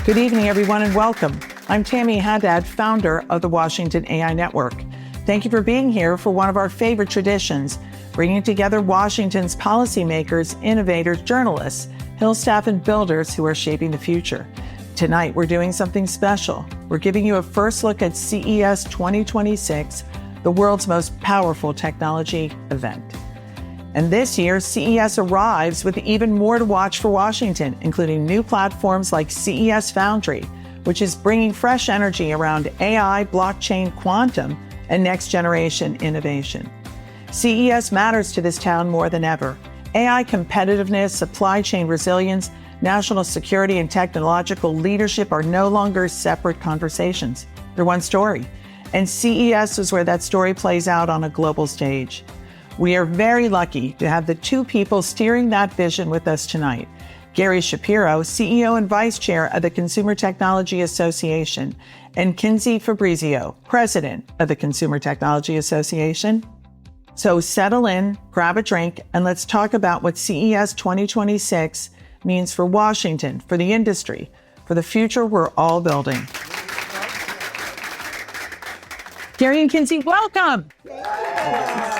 Good evening, everyone, and welcome. I'm Tammy Haddad, founder of the Washington AI Network. Thank you for being here for one of our favorite traditions, bringing together Washington's policymakers, innovators, journalists, Hill staff, and builders who are shaping the future. Tonight, we're doing something special. We're giving you a first look at CES 2026, the world's most powerful technology event. And this year, CES arrives with even more to watch for Washington, including new platforms like CES Foundry, which is bringing fresh energy around AI, blockchain, quantum, and next-generation innovation. CES matters to this town more than ever. AI competitiveness, supply chain resilience, national security, and technological leadership are no longer separate conversations. They're one story. And CES is where that story plays out on a global stage. We are very lucky to have the two people steering that vision with us tonight. Gary Shapiro, CEO and Vice Chair of the Consumer Technology Association, and Kinsey Fabrizio, President of the Consumer Technology Association. So settle in, grab a drink, and let's talk about what CES 2026 means for Washington, for the industry, for the future we're all building. Gary and Kinsey, welcome.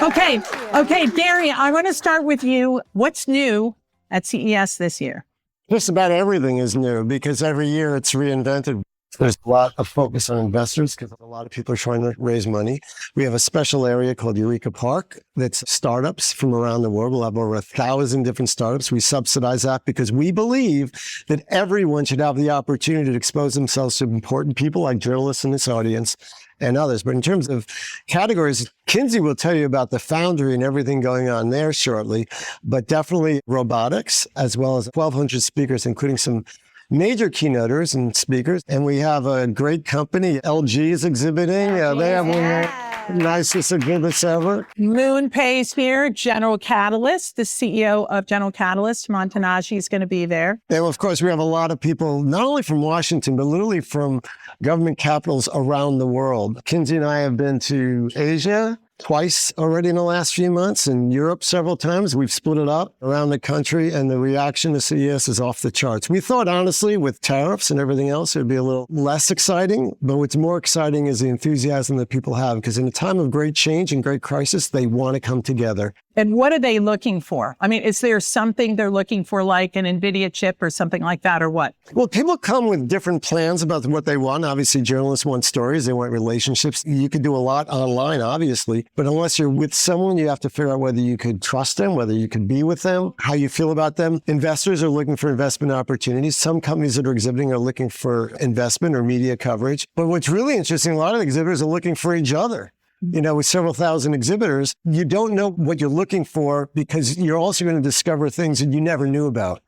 Okay, Gary, I want to start with you. What's new at CES this year? Just about everything is new because every year it's reinvented. There's a lot of focus on investors because a lot of people are trying to raise money. We have a special area called Eureka Park that's startups from around the world. We'll have over 1,000 different startups. We subsidize that because we believe that everyone should have the opportunity to expose themselves to important people like journalists in this audience and others. But in terms of categories, Kinsey will tell you about the Foundry and everything going on there shortly, but definitely robotics, as well as 1,200 speakers, including some major keynoters and speakers. And we have a great company. LG is exhibiting. They have one of the nicest exhibits ever. MoonPay's here. General Catalyst, the CEO of General Catalyst, Montanaghi, is going to be there. And of course, we have a lot of people, not only from Washington, but literally from government capitals around the world. Kinsey and I have been to Asia twice already in the last few months, and Europe several times. We've split it up around the country, and the reaction to CES is off the charts. We thought, honestly, with tariffs and everything else, it would be a little less exciting, but what's more exciting is the enthusiasm that people have, because in a time of great change and great crisis, they want to come together. And what are they looking for? I mean, is there something they're looking for, like an NVIDIA chip or something like that, or what? Well, people come with different plans about what they want. Obviously, journalists want stories. They want relationships. You could do a lot online, obviously, but unless you're with someone, you have to figure out whether you could trust them, whether you could be with them, how you feel about them. Investors are looking for investment opportunities. Some companies that are exhibiting are looking for investment or media coverage. But what's really interesting, a lot of the exhibitors are looking for each other. You know, with several thousand exhibitors, you don't know what you're looking for because you're also going to discover things that you never knew about.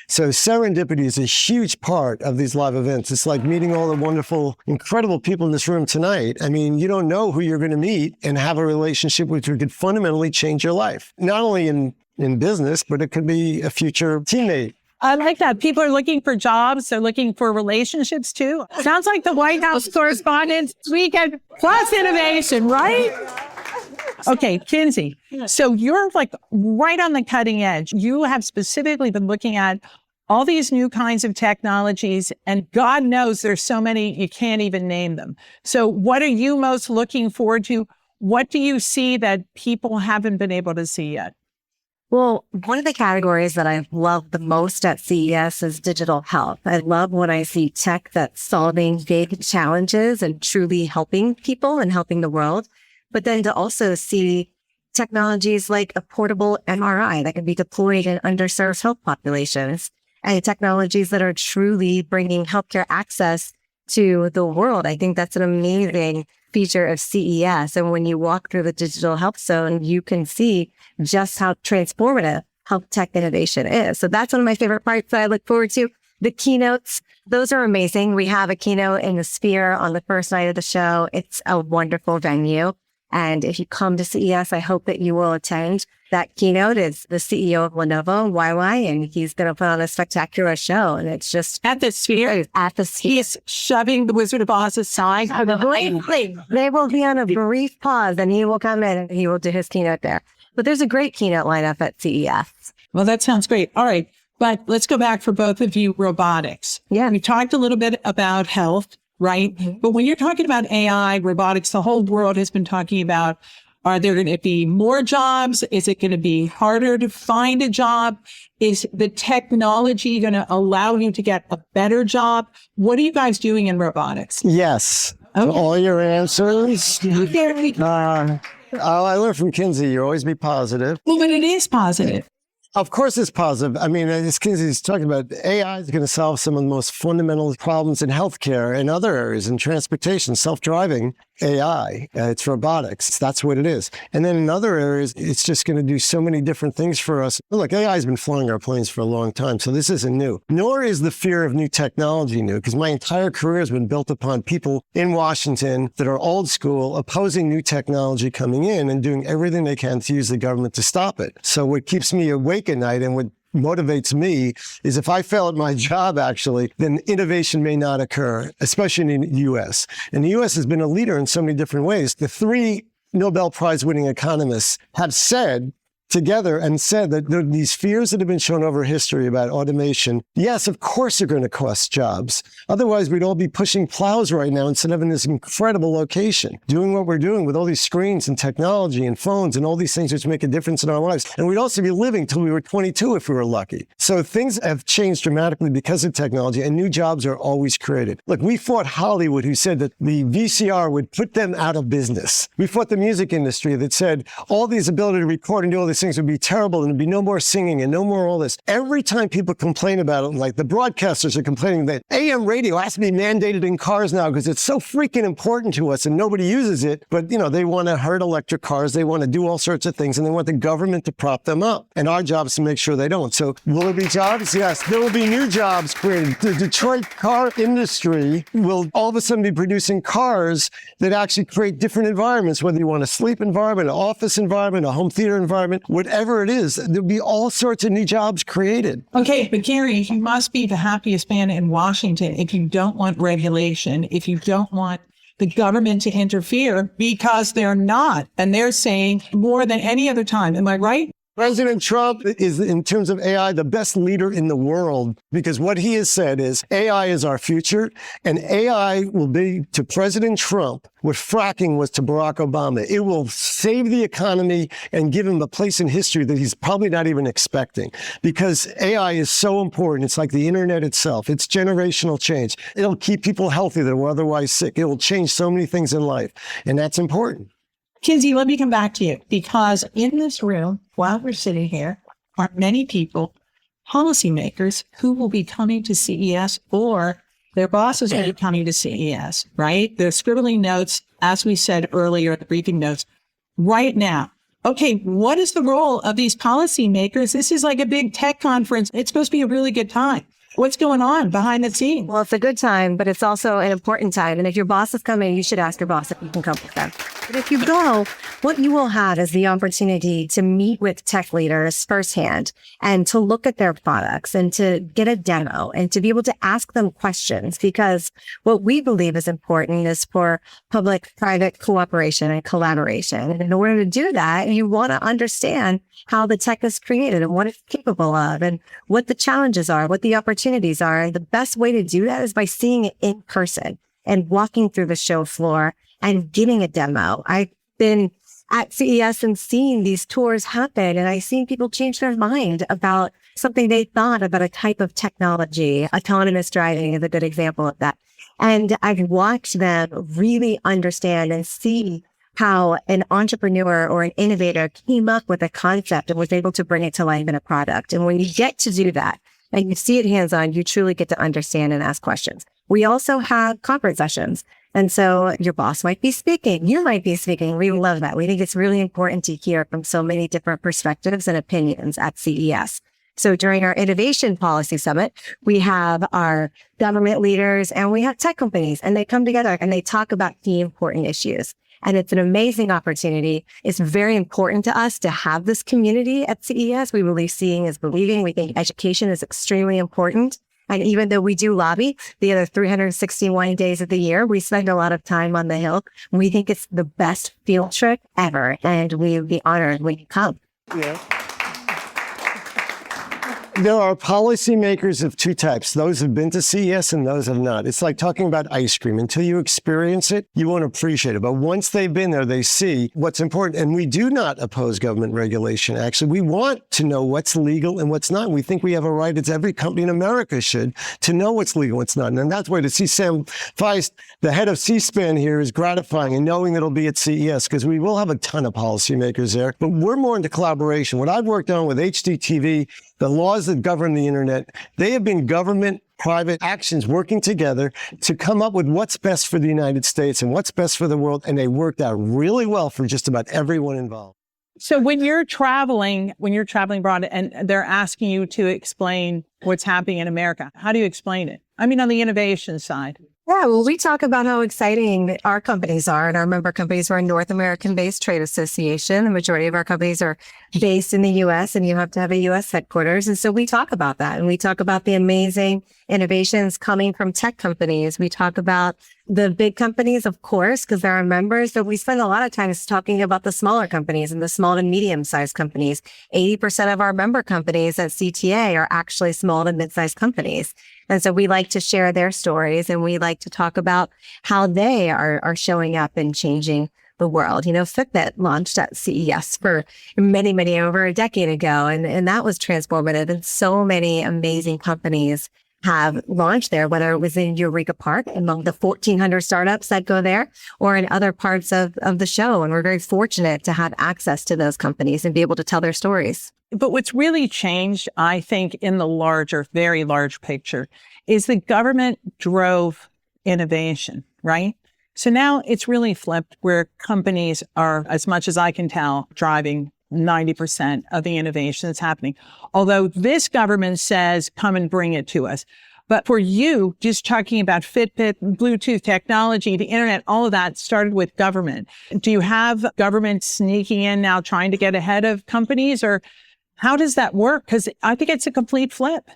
So serendipity is a huge part of these live events. It's like meeting all the wonderful, incredible people in this room tonight. I mean, you don't know who you're going to meet and have a relationship which could fundamentally change your life. Not only in business, but it could be a future teammate. I like that. People are looking for jobs. They're looking for relationships, too. Sounds like the White House Correspondents' Weekend plus innovation, right? Okay, Kinsey. So you're like right on the cutting edge. You have specifically been looking at all these new kinds of technologies, and God knows there's so many, you can't even name them. So what are you most looking forward to? What do you see that people haven't been able to see yet? Well, one of the categories that I love the most at CES is digital health. I love when I see tech that's solving big challenges and truly helping people and helping the world. But then to also see technologies like a portable MRI that can be deployed in underserved health populations, and technologies that are truly bringing healthcare access to the world. I think that's an amazing feature of CES. And when you walk through the digital health zone, you can see just how transformative health tech innovation is. So that's one of my favorite parts that I look forward to. The keynotes, those are amazing. We have a keynote in the Sphere on the first night of the show. It's a wonderful venue. And if you come to CES, I hope that you will attend. That keynote is the CEO of Lenovo, YY, and he's going to put on a spectacular show. And it's just at the Sphere. At the Sphere. He's shoving the Wizard of Oz aside. They will be on a brief pause, and he will come in and he will do his keynote there. But there's a great keynote lineup at CES. Well, that sounds great. All right. But let's go back for both of you, robotics. Yeah. We talked a little bit about health, right? Mm-hmm. But when you're talking about AI, robotics, the whole world has been talking about, are there going to be more jobs? Is it going to be harder to find a job? Is the technology going to allow you to get a better job? What are you guys doing in robotics? Yes. Okay. All your answers. I learned from Kinsey, you always be positive. Well, but it is positive. Of course it's positive. I mean, as Kinsey's talking about, AI is going to solve some of the most fundamental problems in healthcare and other areas, in transportation, self-driving AI. It's robotics. That's what it is. And then in other areas, it's just going to do so many different things for us. Look, AI has been flying our planes for a long time, so this isn't new. Nor is the fear of new technology new, because my entire career has been built upon people in Washington that are old school, opposing new technology coming in and doing everything they can to use the government to stop it. So what keeps me awake at night and what motivates me is if I fail at my job, actually, then innovation may not occur, especially in the U.S. And the U.S. has been a leader in so many different ways. The three Nobel Prize winning economists have said together and said that there are these fears that have been shown over history about automation. Yes, of course they're going to cost jobs. Otherwise, we'd all be pushing plows right now instead of in this incredible location, doing what we're doing with all these screens and technology and phones and all these things which make a difference in our lives. And we'd also be living till we were 22 if we were lucky. So things have changed dramatically because of technology, and new jobs are always created. Look, we fought Hollywood, who said that the VCR would put them out of business. We fought the music industry that said all these ability to record and do all these things would be terrible and there'd be no more singing and no more all this. Every time people complain about it, like the broadcasters are complaining that AM radio has to be mandated in cars now because it's so freaking important to us and nobody uses it. But, you know, they want to hurt electric cars. They want to do all sorts of things and they want the government to prop them up. And our job is to make sure they don't. So will there be jobs? Yes. There will be new jobs created. The Detroit car industry will all of a sudden be producing cars that actually create different environments, whether you want a sleep environment, an office environment, a home theater environment, whatever it is, there'll be all sorts of new jobs created. Okay, but Gary, you must be the happiest man in Washington if you don't want regulation, if you don't want the government to interfere, because they're not. And they're saying more than any other time. Am I right? President Trump is, in terms of AI, the best leader in the world, because what he has said is AI is our future, and AI will be to President Trump what fracking was to Barack Obama. It will save the economy and give him a place in history that he's probably not even expecting, because AI is so important. It's like the internet itself. It's generational change. It'll keep people healthy that were otherwise sick. It will change so many things in life, and that's important. Kinsey, let me come back to you, because in this room, while we're sitting here, are many people, policymakers, who will be coming to CES, or their bosses will be coming to CES, right? They're scribbling notes, as we said earlier, the briefing notes, right now. Okay, what is the role of these policymakers? This is like a big tech conference. It's supposed to be a really good time. What's going on behind the scenes? Well, it's a good time, but it's also an important time. And if your boss is coming, you should ask your boss if you can come with them. But if you go, what you will have is the opportunity to meet with tech leaders firsthand and to look at their products and to get a demo and to be able to ask them questions, because what we believe is important is for public-private cooperation and collaboration. And in order to do that, you want to understand how the tech is created and what it's capable of and what the challenges are, what the opportunities are. And the best way to do that is by seeing it in person and walking through the show floor and getting a demo. I've been at CES and seeing these tours happen, and I've seen people change their mind about something they thought about a type of technology. Autonomous driving is a good example of that. And I've watched them really understand and see how an entrepreneur or an innovator came up with a concept and was able to bring it to life in a product. And when you get to do that and you see it hands-on, you truly get to understand and ask questions. We also have conference sessions. And so your boss might be speaking. You might be speaking. We love that. We think it's really important to hear from so many different perspectives and opinions at CES. So during our Innovation Policy Summit, we have our government leaders and we have tech companies, and they come together and they talk about key important issues. And it's an amazing opportunity. It's very important to us to have this community at CES. We believe seeing is believing. We think education is extremely important. And even though we do lobby the other 361 days of the year, we spend a lot of time on the Hill. We think it's the best field trip ever. And we would be honored when you come. Yeah. There are policymakers of two types. Those who've been to CES and those have not. It's like talking about ice cream. Until you experience it, you won't appreciate it. But once they've been there, they see what's important. And we do not oppose government regulation. Actually, we want to know what's legal and what's not. We think we have a right, as every company in America should, to know what's legal and what's not. And that's why to see Sam Feist, the head of C-SPAN here, is gratifying, and knowing that it'll be at CES, because we will have a ton of policymakers there. But we're more into collaboration. What I've worked on with HDTV, the laws that govern the internet, they have been government, private actions working together to come up with what's best for the United States and what's best for the world. And they worked out really well for just about everyone involved. So when you're traveling abroad and they're asking you to explain what's happening in America, how do you explain it? I mean, on the innovation side. Yeah, well, we talk about how exciting our companies are, and our member companies are a North American-based trade association. The majority of our companies are based in the U.S., and you have to have a U.S. headquarters. And so we talk about that, and we talk about the amazing innovations coming from tech companies. We talk about the big companies, of course, because they're our members, but we spend a lot of time talking about the smaller companies and the small to medium-sized companies. 80% of our member companies at CTA are actually small to mid-sized companies. And so we like to share their stories, and we like to talk about how they are showing up and changing the world. You know, Fitbit launched at CES for many, over a decade ago, and that was transformative. And so many amazing companies have launched there, whether it was in Eureka Park, among the 1,400 startups that go there, or in other parts of the show. And we're very fortunate to have access to those companies and be able to tell their stories. But what's really changed, I think, in the larger, very large picture, is the government drove innovation, right? So now it's really flipped, where companies are, as much as I can tell, driving 90% of the innovation that's happening. Although this government says, come and bring it to us. But for you, just talking about Fitbit, Bluetooth technology, the internet, all of that started with government. Do you have government sneaking in now, trying to get ahead of companies, or how does that work? Because I think it's a complete flip.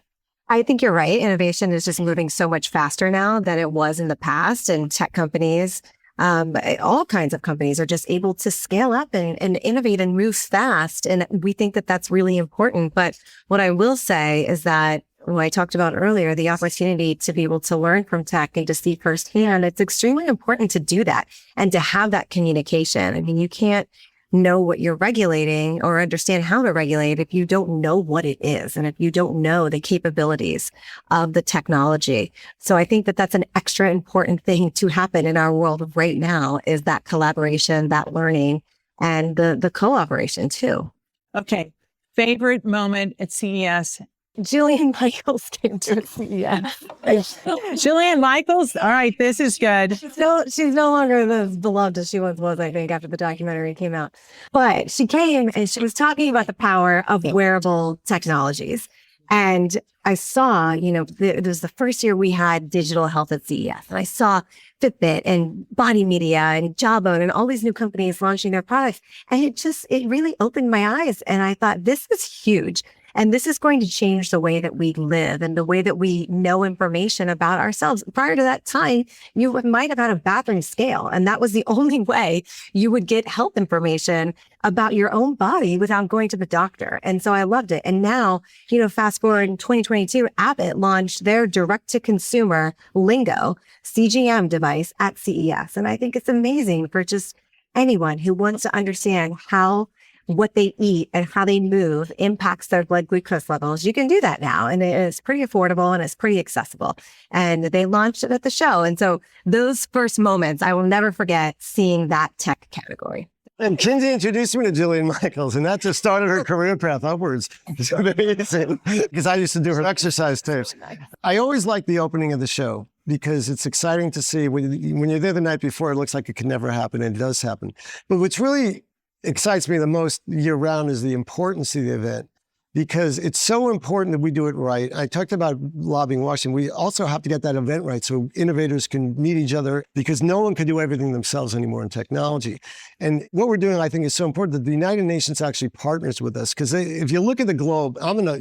I think you're right. Innovation is just moving so much faster now than it was in the past. And tech companies, all kinds of companies are just able to scale up and innovate and move fast. And we think that that's really important. But what I will say is that what I talked about earlier, the opportunity to be able to learn from tech and to see firsthand, it's extremely important to do that and to have that communication. I mean, you can't know what you're regulating or understand how to regulate if you don't know what it is and if you don't know the capabilities of the technology. So I think that that's an extra important thing to happen in our world right now, is that collaboration, that learning, and the cooperation too. Okay. Favorite moment at CES? Jillian Michaels came to CES. Jillian Michaels? All right, this is good. She's no longer as beloved as she once was, I think, after the documentary came out. But she came and she was talking about the power of wearable technologies. And I saw, it was the first year we had digital health at CES. And I saw Fitbit and Body Media and Jawbone and all these new companies launching their products. And it really opened my eyes. And I thought, this is huge. And this is going to change the way that we live and the way that we know information about ourselves. Prior to that time, you might have had a bathroom scale, and that was the only way you would get health information about your own body without going to the doctor. And so I loved it. And now, fast forward in 2022, Abbott launched their direct-to-consumer Lingo CGM device at CES. And I think it's amazing for just anyone who wants to understand how what they eat and how they move impacts their blood glucose levels. You can do that now. And it's pretty affordable and it's pretty accessible. And they launched it at the show. And so those first moments, I will never forget seeing that tech category. And Kinsey introduced me to Jillian Michaels, and that just started her career path upwards. It's amazing, because I used to do her exercise tapes. I always like the opening of the show, because it's exciting to see when you're there the night before, it looks like it could never happen, and it does happen. But what's really excites me the most year round is the importance of the event, because it's so important that we do it right. I talked about lobbying Washington. We also have to get that event right so innovators can meet each other, because no one can do everything themselves anymore in technology. And what we're doing, I think, is so important that the United Nations actually partners with us, because if you look at the globe, I'm a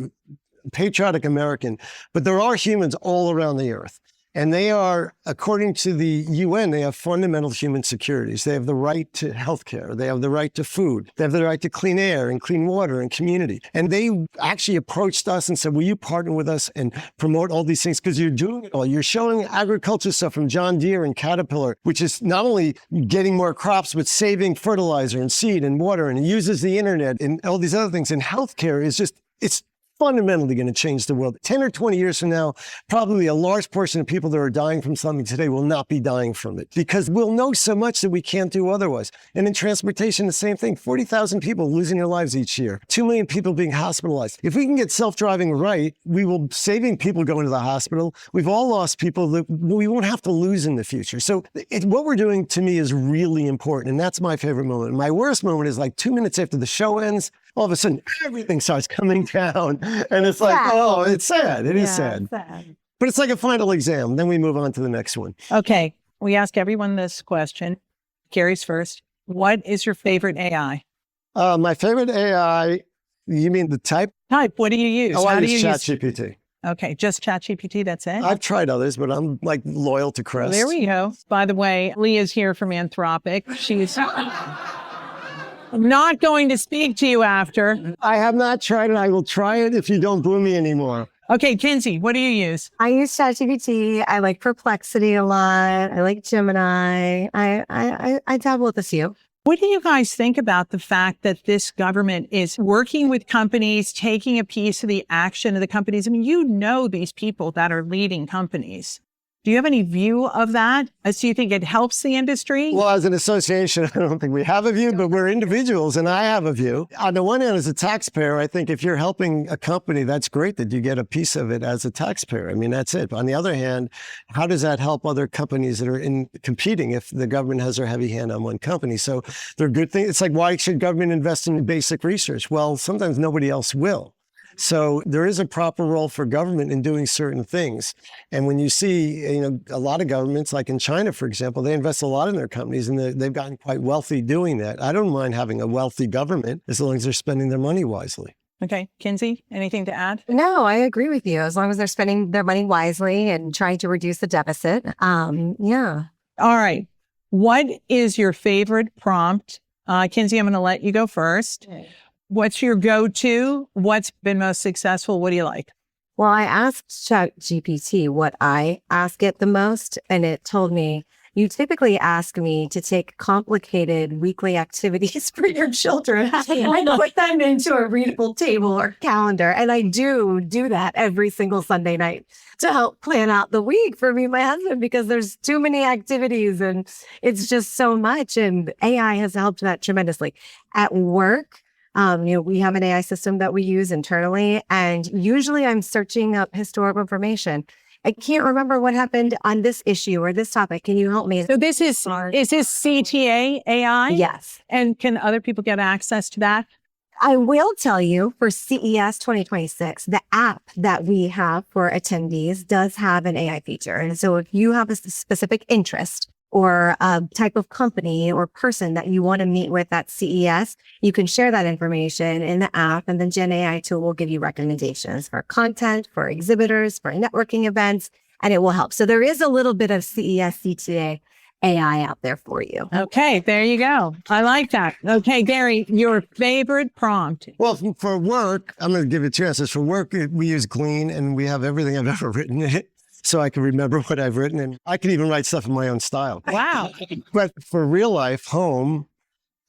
patriotic American, but there are humans all around the earth. And they are, according to the UN, they have fundamental human securities. They have the right to healthcare. They have the right to food. They have the right to clean air and clean water and community. And they actually approached us and said, will you partner with us and promote all these things? Because you're doing it all. You're showing agriculture stuff from John Deere and Caterpillar, which is not only getting more crops, but saving fertilizer and seed and water, and it uses the internet and all these other things. And healthcare is just, it's fundamentally going to change the world. 10 or 20 years from now, probably a large portion of people that are dying from something today will not be dying from it because we'll know so much that we can't do otherwise. And in transportation, the same thing. 40,000 people losing their lives each year. 2 million people being hospitalized. If we can get self-driving right, we will saving people going to the hospital. We've all lost people that we won't have to lose in the future. So what we're doing to me is really important. And that's my favorite moment. My worst moment is like 2 minutes after the show ends, all of a sudden, everything starts coming down. And it's like, oh, it's sad. It is sad. But it's like a final exam. Then we move on to the next one. Okay. We ask everyone this question. Gary's first. What is your favorite AI? My favorite AI, you mean the type? Type. What do you use? Oh, I use ChatGPT. Okay. Just ChatGPT. That's it? I've tried others, but I'm like loyal to Crest. Well, there we go. By the way, Leah's here from Anthropic. She's... I'm not going to speak to you after. I have not tried it. I will try it if you don't boo me anymore. Okay, Kinsey, what do you use? I use ChatGPT. I like Perplexity a lot. I like Gemini. I dabble with a few. What do you guys think about the fact that this government is working with companies, taking a piece of the action of the companies? I mean, you know these people that are leading companies. Do you have any view of that? Do you think it helps the industry? Well, as an association, I don't think we have a view, but we're individuals and I have a view. On the one hand, as a taxpayer, I think if you're helping a company, that's great that you get a piece of it as a taxpayer. I mean, that's it. But on the other hand, how does that help other companies that are competing if the government has their heavy hand on one company? So they're good things. It's like, why should government invest in basic research? Well, sometimes nobody else will. So there is a proper role for government in doing certain things. And when you see, a lot of governments, like in China, for example, they invest a lot in their companies and they've gotten quite wealthy doing that. I don't mind having a wealthy government as long as they're spending their money wisely. Okay. Kinsey, anything to add? No, I agree with you. As long as they're spending their money wisely and trying to reduce the deficit. Yeah. All right. What is your favorite prompt? Kinsey, I'm going to let you go first. Okay. What's your go-to? What's been most successful? What do you like? Well, I asked ChatGPT what I ask it the most, and it told me, you typically ask me to take complicated weekly activities for your children and put them into a readable table or calendar. And I do that every single Sunday night to help plan out the week for me and my husband, because there's too many activities and it's just so much. And AI has helped that tremendously. At work, we have an AI system that we use internally, and usually I'm searching up historical information. I can't remember what happened on this issue or this topic. Can you help me? So is this CTA AI? Yes. And can other people get access to that? I will tell you, for CES 2026, the app that we have for attendees does have an AI feature. And so if you have a specific interest or a type of company or person that you want to meet with at CES, you can share that information in the app, and the Gen AI tool will give you recommendations for content, for exhibitors, for networking events, and it will help. So there is a little bit of CES CTA AI out there for you. Okay, there you go. I like that. Okay, Gary, your favorite prompt? Well, for work, I'm going to give you two answers. For work, we use Glean, and we have everything I've ever written in it, so I can remember what I've written, and I can even write stuff in my own style. Wow. But for real life, home,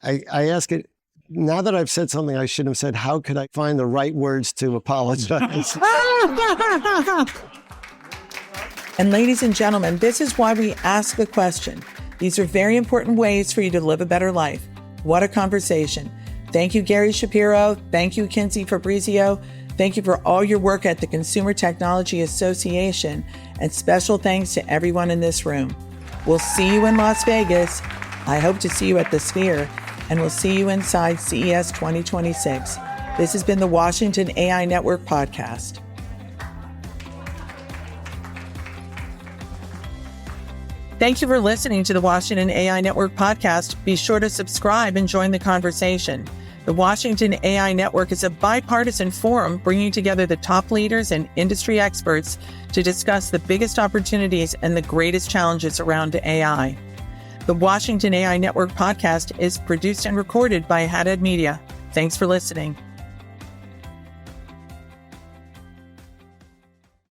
I ask it, now that I've said something I shouldn't have said, how could I find the right words to apologize? And ladies and gentlemen, this is why we ask the question. These are very important ways for you to live a better life. What a conversation. Thank you, Gary Shapiro. Thank you, Kinsey Fabrizio. Thank you for all your work at the Consumer Technology Association, and special thanks to everyone in this room. We'll see you in Las Vegas. I hope to see you at the Sphere, and we'll see you inside CES 2026. This has been the Washington AI Network podcast. Thank you for listening to the Washington AI Network podcast. Be sure to subscribe and join the conversation. The Washington AI Network is a bipartisan forum bringing together the top leaders and industry experts to discuss the biggest opportunities and the greatest challenges around AI. The Washington AI Network podcast is produced and recorded by Haddad Media. Thanks for listening.